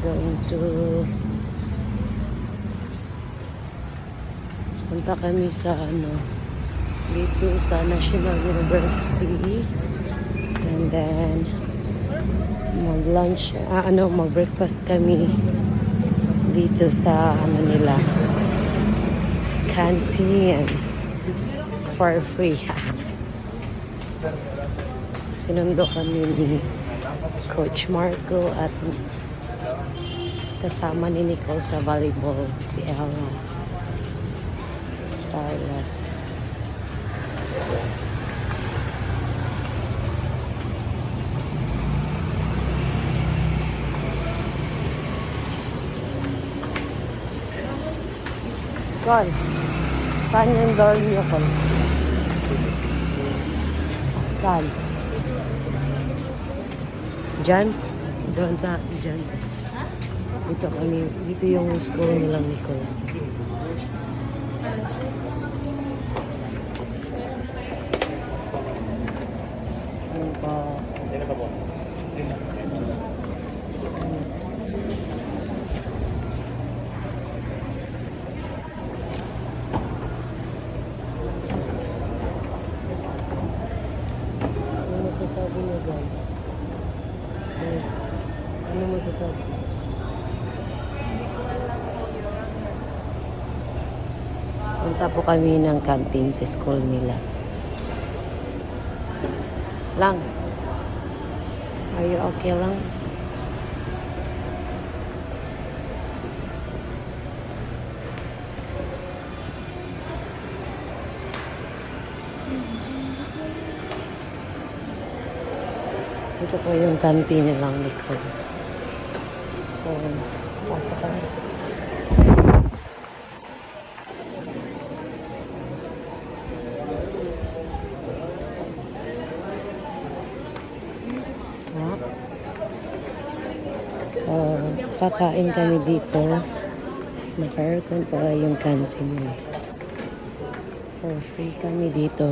going to punta kami sa dito sa National University, and then mag-lunch, mag-breakfast kami dito sa nila canteen for free. Sinundo kami ni Coach Marco at kasama ni Nicole sa volleyball, si Ella Starlet. Kon, saan yung dorm niyo, Kon? Saan? Diyan? Doon sa, diyan. Dito kami, dito yung school nilang Nicole. Ano pa? Ano masasabi niyo, guys? Guys, ano masasabi? Punta po kami ng canteen sa school nila. Lang, are you okay lang? Ito po yung canteen nilang Nicole. So, pasok kami. So, kakain kami dito. Naka-aircon pa yung canteen nila. For free kami dito.